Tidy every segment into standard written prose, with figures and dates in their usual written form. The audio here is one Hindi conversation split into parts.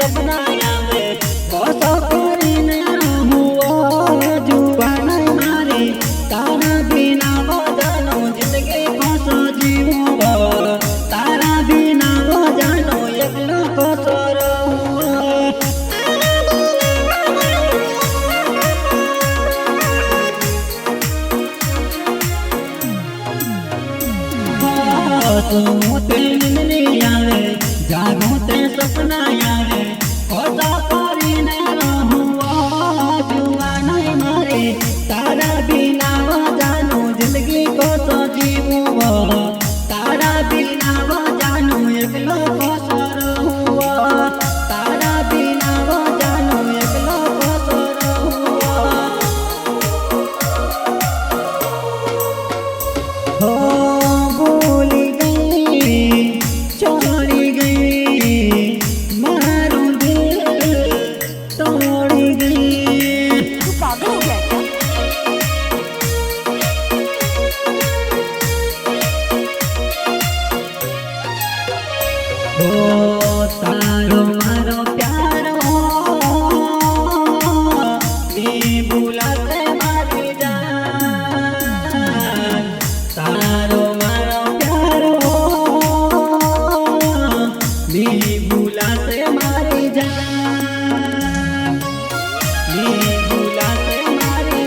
सपना आवे कसो करीने हुआ जुबान मारे तारा बिना वजनो जिंदगी कसो जीवो तारा बिना वजनो एकलो कसो रहूं ते नहीं आवे जागो ते सपना आवे खोटा करीने रहूं जुआन मारे तारा बिना वजनो जिंदगी कसो जीवो तारा बिना वजनो एकलो कसो रहूं तारा बिना वजनो एकलो कसो रहूं तारो मारो प्यारो बुलाते मारी जान तारो मारो प्यारो बुलाते मारी जान बुलाते मारी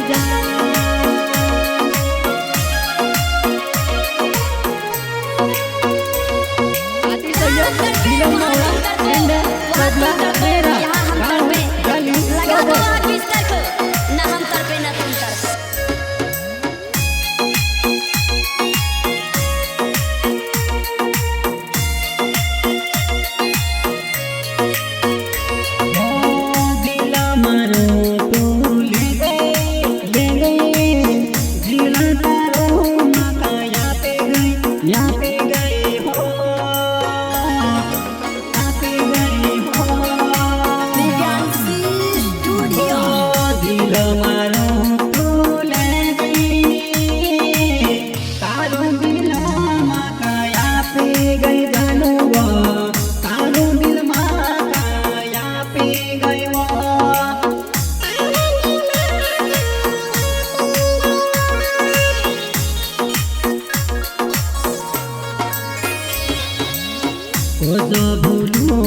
कसो भूलू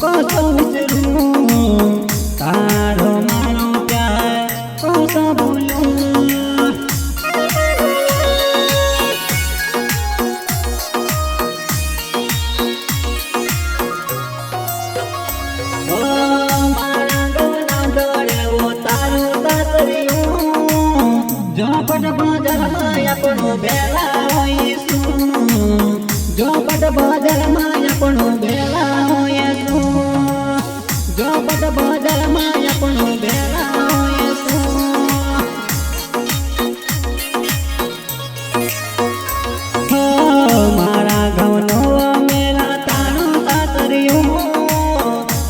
कसो बिसरू तारो मारो प्यार कसो भूलू ओ मारा गोना डोरे वो तारो दासरियो झोपट बाजार में अपनो बेला होईसु झोपट बाजार में अपनो बेला होईसु झोपट बाजार में अपनो बेला होईसु हो मारा घवनो मेरा तारो सासरियो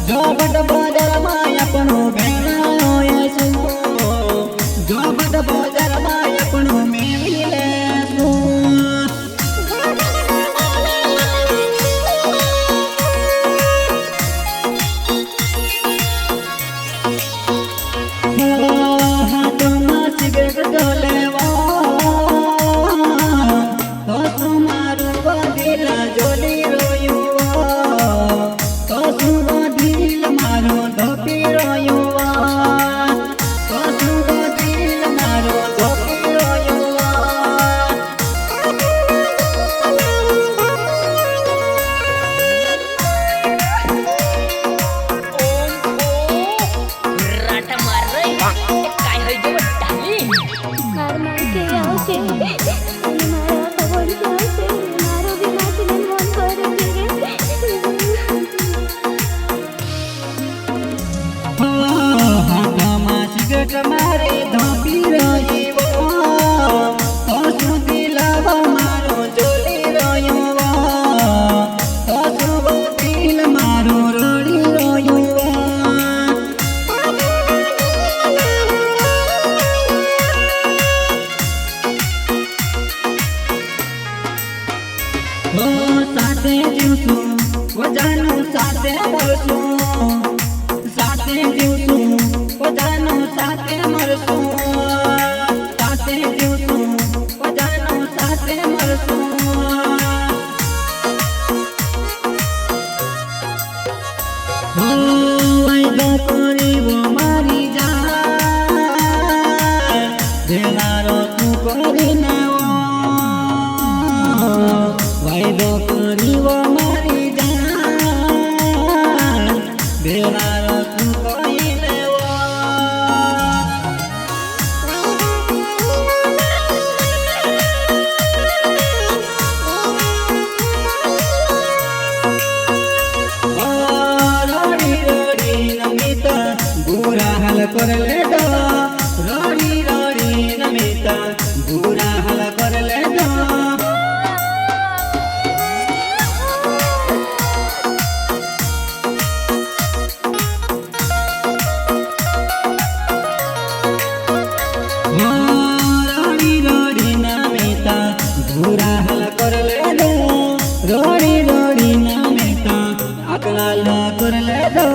झोपट बाजार में अपनो बेला होईसु झोपट बाजार में अपनो मेवी लेसु मारे धोपी रही वो हसू दिलावा मारो जोली रही वो हसू दिल मारो रोड़ी रही वो साथे जीवसू वो जानू साथे बोलसू સાથે મરશું સાથે જીવશું બધાનું સાથે મરશું વાયદો કરીવો મારી જાન ભેળારો તું કરીને વાયદો કરીવો મારી જાન ભેળારો તું કરીને बुरा हाल कर ले दो रोड़ी रोड़ी नमिता बुरा हाल कर ले दो रोड़ी रोड़ी नमिता बुरा हाल कर ले दो रोड़ी रोड़ी नमिता अकला कर ले दो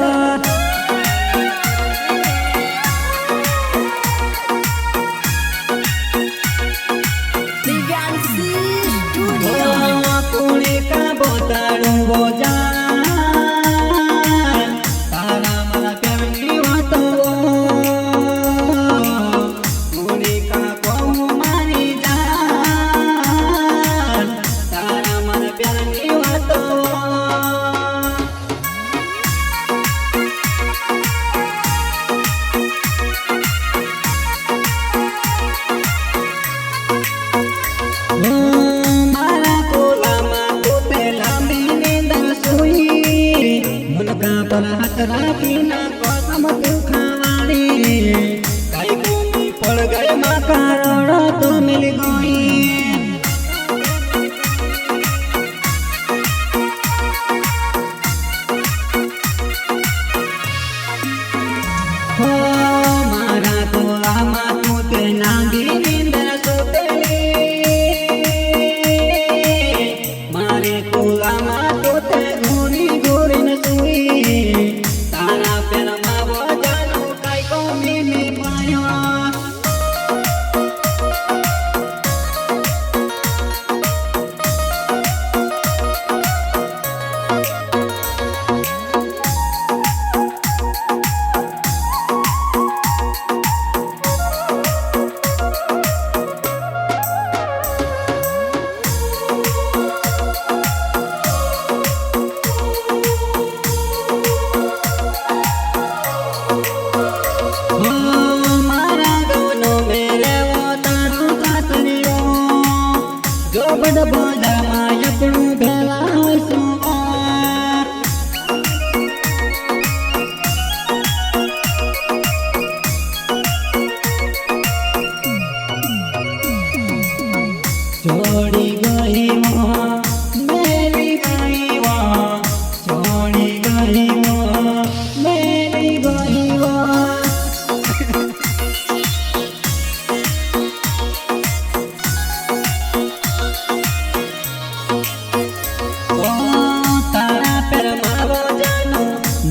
पर हाथ राखी ना कसम तू खावानी कई गोमी पड़ गए माँ करोड़ों तो मिल गई हो मारा तो आमा तू ते नांगी नींदर सोतेली मारे तो आमा तू ते घूरी घूरी न सुई तारा पेर मावो जानो काई को मिली पायो बड़ बोला माया तू भेला सो छोड़ी गई वहाँ मेरी गई वहाँ छोड़ी गई वहाँ मेरी गई वहाँ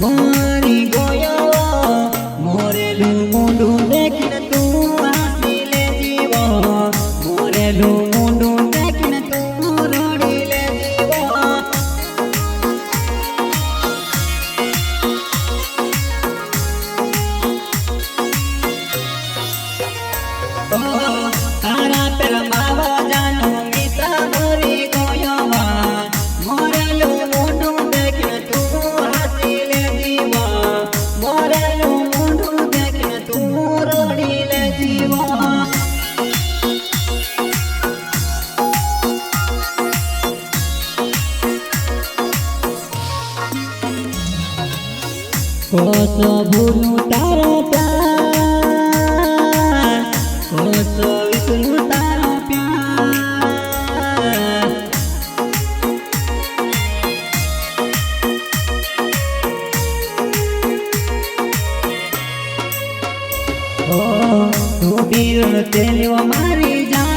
मोरी गोयो मोरेलू मुंडू देखिन तू आसी ले जीवो मोरेलू मुंडू देखिन तू रोड़ी ले जीवो तारा पेर मावा जानो मिता मोरी गोयो मोरेलू मुंडू देखिन तू कोसो भूलू तारो प्यार कोसो विसरू तारो प्यार ओ तू बीर तेलियो मारी जान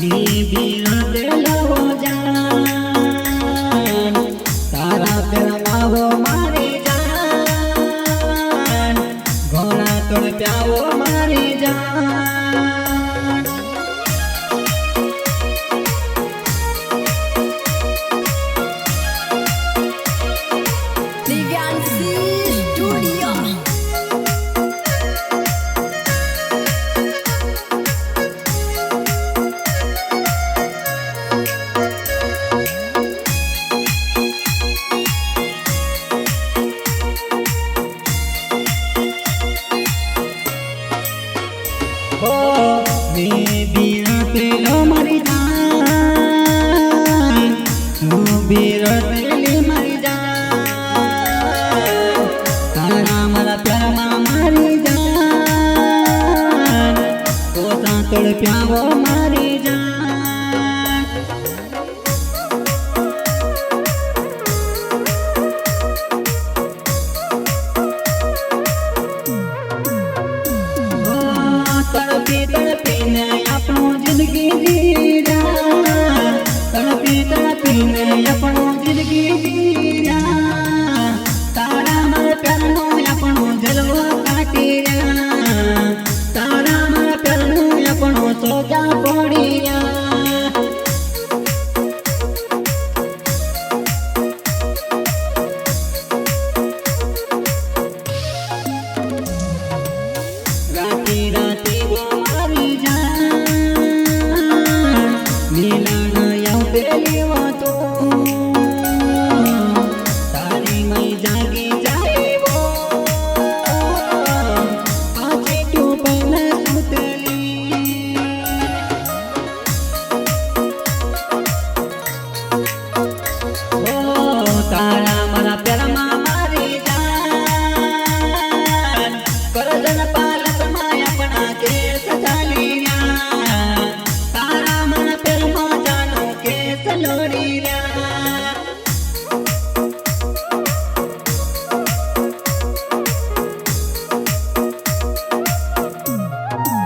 नी बीर तेलो जान तारा पेर मावो मारी जान बीरतेली मरी जान तारा मारा प्यारमा मारी जान कोसा तड़प्यावो मारी जान तड़पी तड़पी ने अपनो जिंदगी जी तड़पी तड़पी ने अपनो जिंदगी जी तारा मारा प्यारनो अपनो जलवा काटी तारा मारा प्यारनो अपनो सोजा पड़ी राती राती वो मारी जान मिलन याव पेली वो तो तारी मई जागी जाए वो आजी टू पहले सुतली ओ तारा मारा प्यार मारी जान करजन पालत माया बना के सजालिया तारा मन प्यार मा जानो के सलोड़िया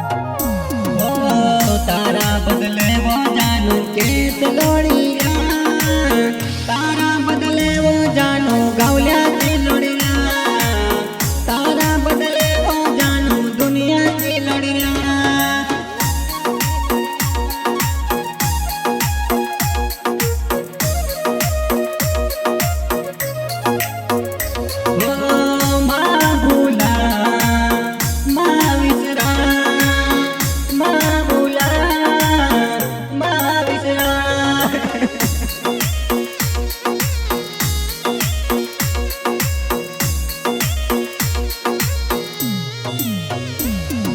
ओ तारा बदले वो जानो के सलोड़िया तारा बदले वो जानो गावल्या की लोड़िया तारा बदले वो जानो दुनिया की लड़िया ओ माँ भूला माँ विसरा माँ भूला माँ विसरा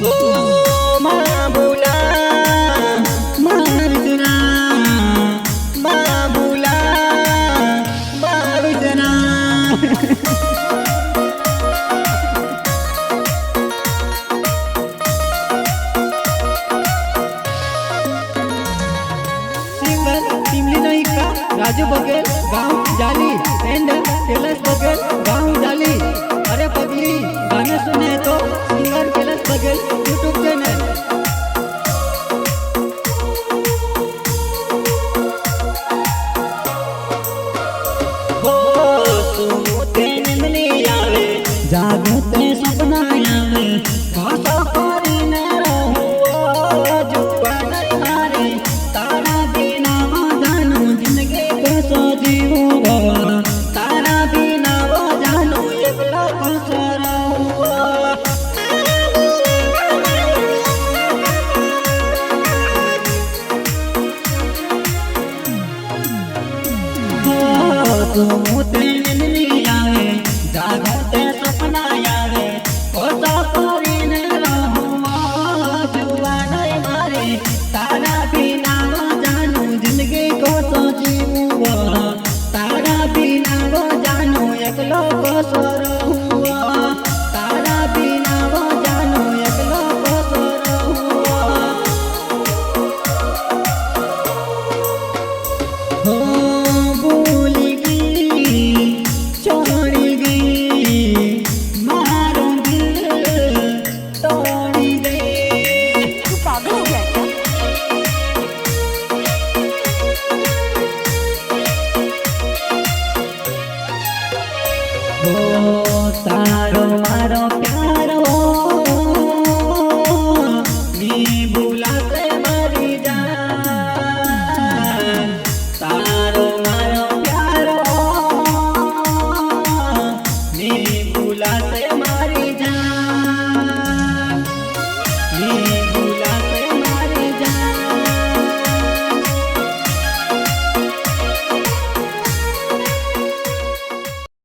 ओ माँ भूला माँ विसरा माँ भूला माँ विसरा सिंगर टिमली नाईका राजू बघेल गाँव जाली एंड कैलाश बघेल गाँव जाली अरे पगली गाने सुने तो singer Kailash Baghel YouTube channel हो सुते नींद नहीं आवे जागते सपना आवे कासा पारी न रहो जुआ नहीं हारे तारा बिना वो जानो जिंदगी कैसा जीऊंगा तारा बिना वो जानो एकला कैसा रहूंगा सुते नींद नहीं आवे जागते सपना आवे कोसा पारी न रहो जुआ नहीं मारे तारा बिना वो जानो जिंदगी को तो जीऊंगा तारा बिना वो जानो एकलो को सो रहूंगा तारा बिना वो जानो एकलो को सो रहूंगा हो भूल गई छोड़ गई मारो दिल तोड़ गई तू पागल हो गया क्या? हो तारो मारो प्यार